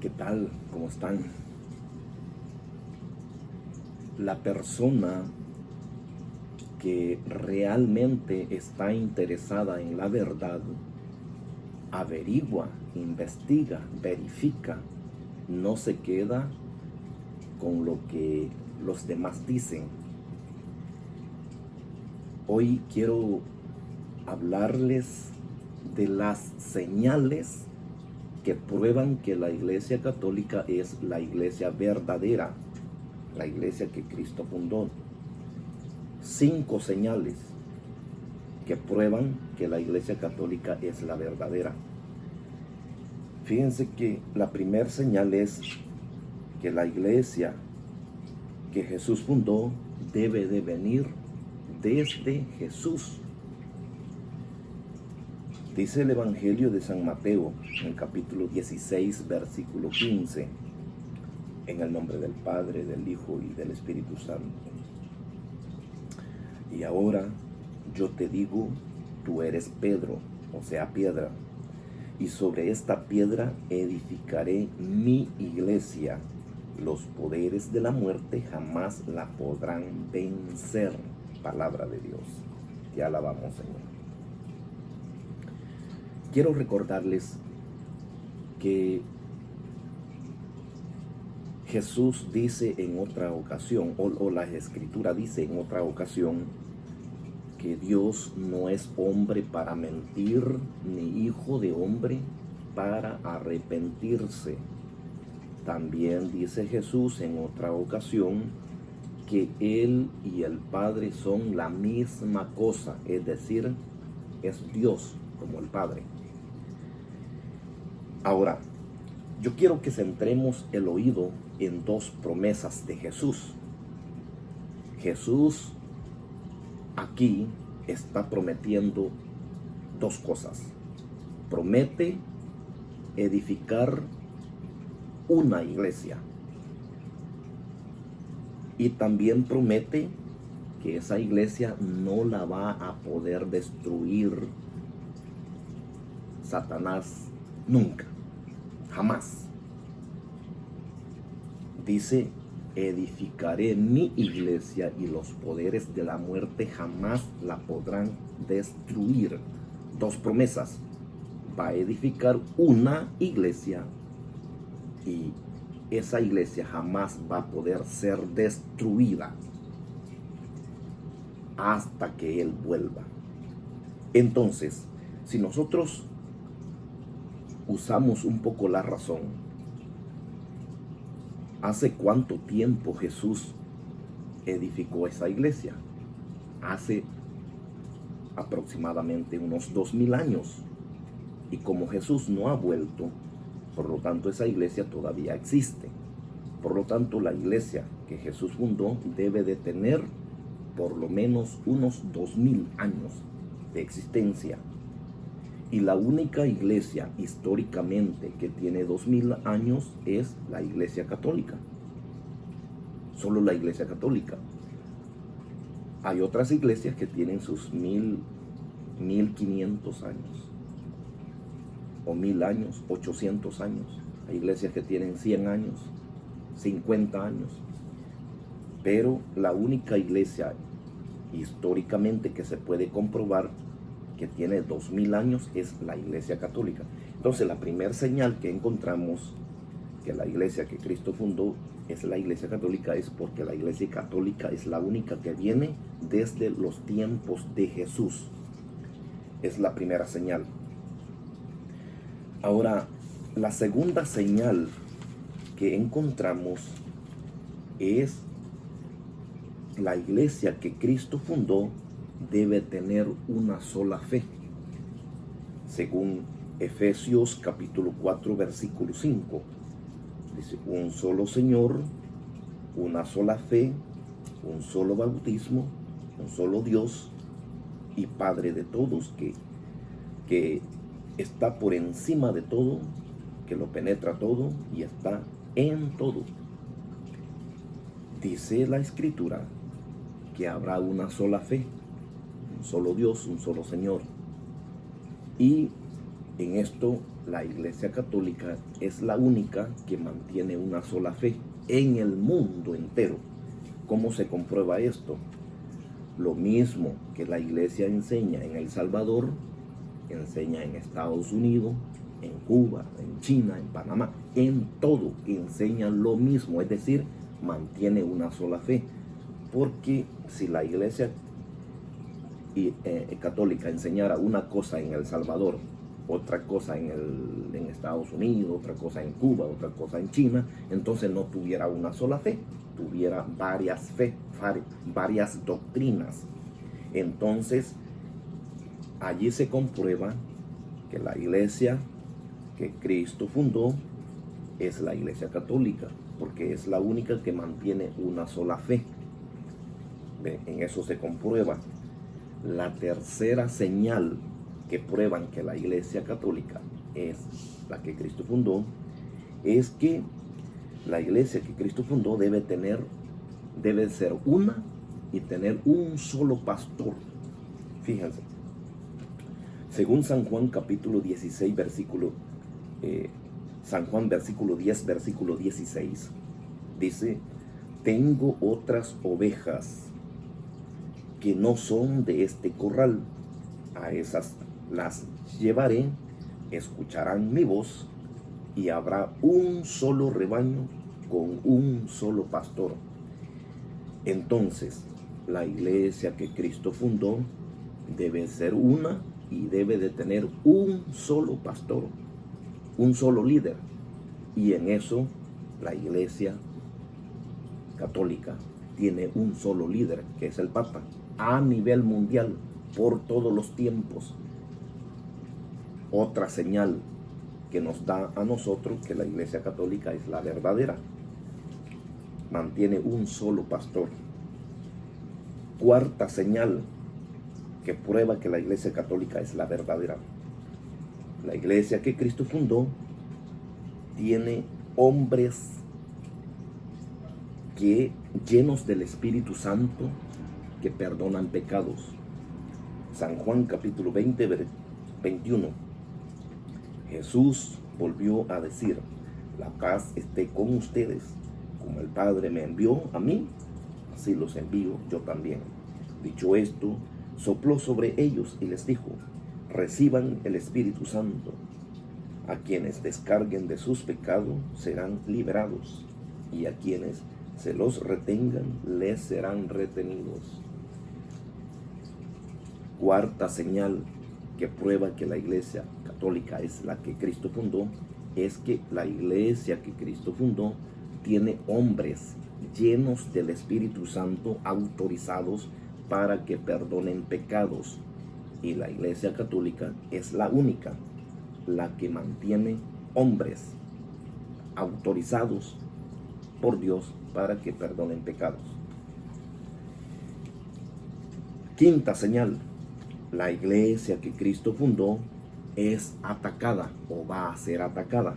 ¿Qué tal? ¿Cómo están? La persona que realmente está interesada en la verdad averigua, investiga, verifica, no se queda con lo que los demás dicen. Hoy quiero hablarles de las señales que prueban que la Iglesia Católica es la iglesia verdadera, la iglesia que Cristo fundó. 5 señales que prueban que la Iglesia Católica es la verdadera. Fíjense que la primera señal es que la iglesia que Jesús fundó debe de venir desde Jesús. Dice el Evangelio de San Mateo, en el capítulo 16, versículo 15, en el nombre del Padre, del Hijo y del Espíritu Santo. Y ahora yo te digo, tú eres Pedro, o sea, piedra, y sobre esta piedra edificaré mi iglesia. Los poderes de la muerte jamás la podrán vencer. Palabra de Dios. Te alabamos, Señor. Quiero recordarles que Jesús dice en otra ocasión, o la Escritura dice en otra ocasión, que Dios no es hombre para mentir, ni hijo de hombre para arrepentirse. También dice Jesús en otra ocasión que Él y el Padre son la misma cosa, es decir, es Dios como el Padre. Ahora, yo quiero que centremos el oído en 2 promesas de Jesús. Jesús aquí está prometiendo 2 cosas. Promete edificar una iglesia y también promete que esa iglesia no la va a poder destruir Satanás nunca, jamás. Dice: edificaré mi iglesia y los poderes de la muerte jamás la podrán destruir. 2 promesas. Va a edificar una iglesia y esa iglesia jamás va a poder ser destruida hasta que Él vuelva. Entonces, si nosotros usamos un poco la razón, ¿hace cuánto tiempo Jesús edificó esa iglesia? Hace aproximadamente unos 2000 años. Y como Jesús no ha vuelto, por lo tanto esa iglesia todavía existe. Por lo tanto, la iglesia que Jesús fundó debe de tener por lo menos unos 2000 años de existencia. Y la única iglesia históricamente que tiene 2000 años es la Iglesia Católica. Solo la Iglesia Católica. Hay otras iglesias que tienen sus 1500 años. O 1000 años, 800 años. Hay iglesias que tienen 100 años, 50 años. Pero la única iglesia históricamente que se puede comprobar que tiene 2000 años es la Iglesia Católica. Entonces, la primera señal que encontramos que la iglesia que Cristo fundó es la Iglesia Católica es porque la Iglesia Católica es la única que viene desde los tiempos de Jesús. Es la primera señal. Ahora, la segunda señal que encontramos es la iglesia que Cristo fundó debe tener una sola fe. Según Efesios capítulo 4, versículo 5, dice: un solo Señor, una sola fe, un solo bautismo, un solo Dios y Padre de todos, que está por encima de todo, que lo penetra todo y está en todo. Dice la Escritura que habrá una sola fe, un solo Dios, un solo Señor. Y En esto, la Iglesia Católica es la única que mantiene una sola fe en el mundo entero. ¿Cómo se comprueba esto? Lo mismo que la Iglesia enseña en El Salvador, enseña en Estados Unidos, en Cuba, en China, en Panamá, en todo enseña lo mismo, es decir, mantiene una sola fe. Porque si la Iglesia católica enseñara una cosa en El Salvador, otra cosa en Estados Unidos, otra cosa en Cuba, otra cosa en China, entonces no tuviera una sola fe, tuviera varias doctrinas. Entonces, allí se comprueba que la iglesia que Cristo fundó es la Iglesia Católica, porque es la única que mantiene una sola fe. En eso se comprueba. La tercera señal que prueban que la Iglesia Católica es la que Cristo fundó es que la iglesia que Cristo fundó debe ser una y tener un solo pastor. Fíjense, según San Juan capítulo 16 San Juan versículo 10 versículo 16 dice: tengo otras ovejas que no son de este corral, a esas las llevaré, escucharán mi voz, y habrá un solo rebaño con un solo pastor. Entonces, la iglesia que Cristo fundó debe ser una y debe de tener un solo pastor, un solo líder. Y en eso la Iglesia Católica tiene un solo líder, que es el Papa, a nivel mundial, por todos los tiempos. Otra señal que nos da a nosotros que la Iglesia Católica es la verdadera. Mantiene un solo pastor. Cuarta señal que prueba que la Iglesia Católica es la verdadera. La iglesia que Cristo fundó tiene hombres llenos del Espíritu Santo, que perdonan pecados. San Juan capítulo 20, 21. Jesús volvió a decir: la paz esté con ustedes. Como el Padre me envió a mí, así los envío yo también. Dicho esto, sopló sobre ellos y les dijo: reciban el Espíritu Santo. A quienes descarguen de sus pecados serán liberados, y a quienes se los retengan les serán retenidos. Cuarta señal que prueba que la Iglesia Católica es la que Cristo fundó es que la iglesia que Cristo fundó tiene hombres llenos del Espíritu Santo, autorizados para que perdonen pecados. Y la Iglesia Católica es la única, la que mantiene hombres autorizados por Dios para que perdonen pecados. Quinta señal: la iglesia que Cristo fundó es atacada o va a ser atacada.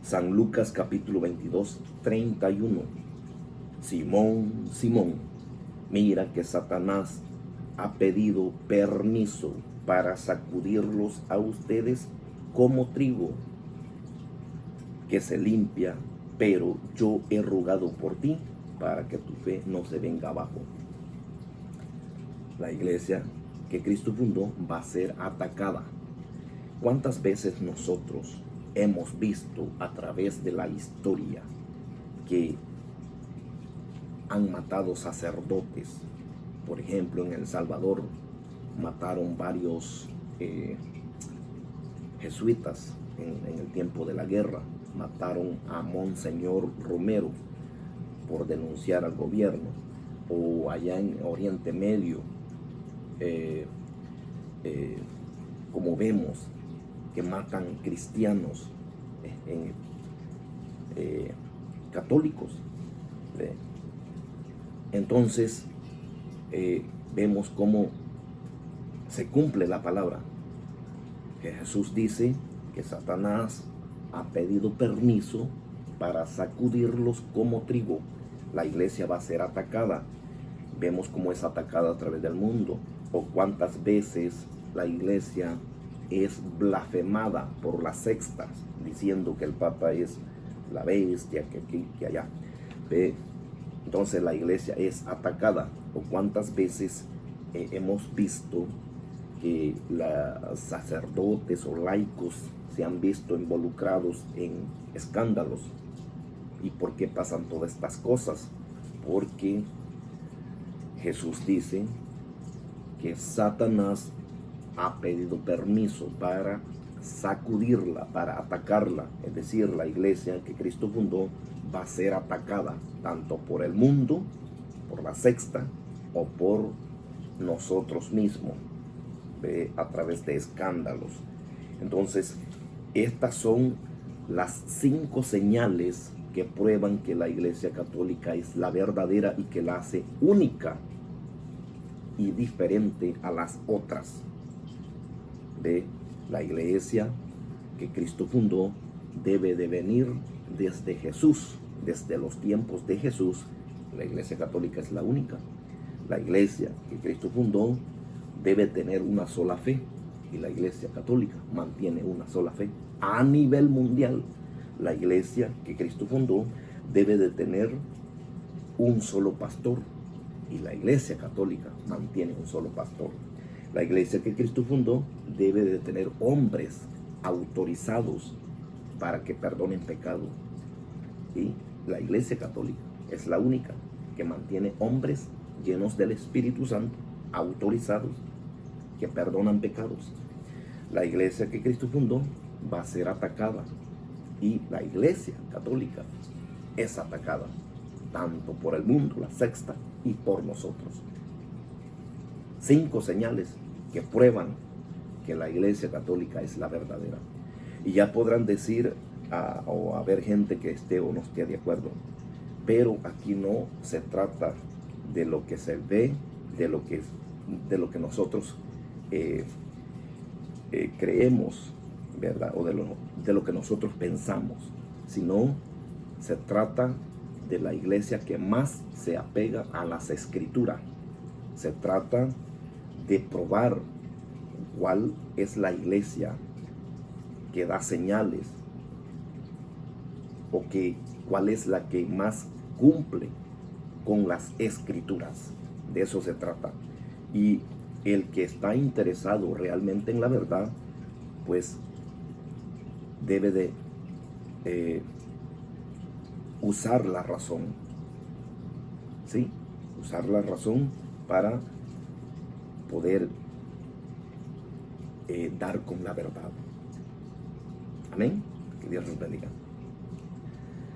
San Lucas capítulo 22, 31. Simón, Simón, mira que Satanás ha pedido permiso para sacudirlos a ustedes como trigo que se limpia, pero yo he rogado por ti para que tu fe no se venga abajo. La iglesia que Cristo fundó va a ser atacada. ¿Cuántas veces nosotros hemos visto a través de la historia que han matado sacerdotes? Por ejemplo, en El Salvador mataron varios jesuitas en el tiempo de la guerra. Mataron a Monseñor Romero por denunciar al gobierno. O allá en Oriente Medio, como vemos que matan cristianos católicos. Entonces vemos cómo se cumple la palabra, que Jesús dice que Satanás ha pedido permiso para sacudirlos como trigo. La iglesia va a ser atacada. Vemos cómo es atacada a través del mundo, o cuántas veces la iglesia es blasfemada por las sectas, diciendo que el Papa es la bestia, que aquí, que allá. ¿Ve? Entonces la iglesia es atacada. ¿O cuántas veces hemos visto que los sacerdotes o laicos se han visto involucrados en escándalos? ¿Y por qué pasan todas estas cosas? Porque Jesús dice que Satanás ha pedido permiso para sacudirla, para atacarla. Es decir, la iglesia que Cristo fundó va a ser atacada tanto por el mundo, por la sexta, o por nosotros mismos, a través de escándalos. Entonces, estas son las 5 señales que prueban que la iglesia católica es la verdadera y que la hace única y diferente a las otras. De la iglesia que Cristo fundó debe de venir desde Jesús, desde los tiempos de Jesús. La iglesia católica es la única. La iglesia que Cristo fundó debe tener una sola fe, y la iglesia católica mantiene una sola fe. A nivel mundial, la iglesia que Cristo fundó debe de tener un solo pastor, y la iglesia católica mantiene un solo pastor. La iglesia que Cristo fundó debe de tener hombres autorizados para que perdonen pecado. Y la iglesia católica es la única que mantiene hombres llenos del Espíritu Santo, autorizados, que perdonan pecados. La iglesia que Cristo fundó va a ser atacada, y la iglesia católica es atacada tanto por el mundo, la sexta, y por nosotros. 5 señales que prueban que la iglesia católica es la verdadera. Y ya podrán decir o haber gente que esté o no esté de acuerdo, pero aquí no se trata de lo que se ve, de lo que nosotros creemos, ¿verdad? O de lo que nosotros pensamos, sino se trata de la iglesia que más se apega a las escrituras. Se trata de probar cuál es la iglesia que da señales, o cuál es la que más cumple con las escrituras. De eso se trata. Y el que está interesado realmente en la verdad, pues debe de usar la razón. ¿Sí? Usar la razón para poder dar con la verdad. Amén. Que Dios nos bendiga.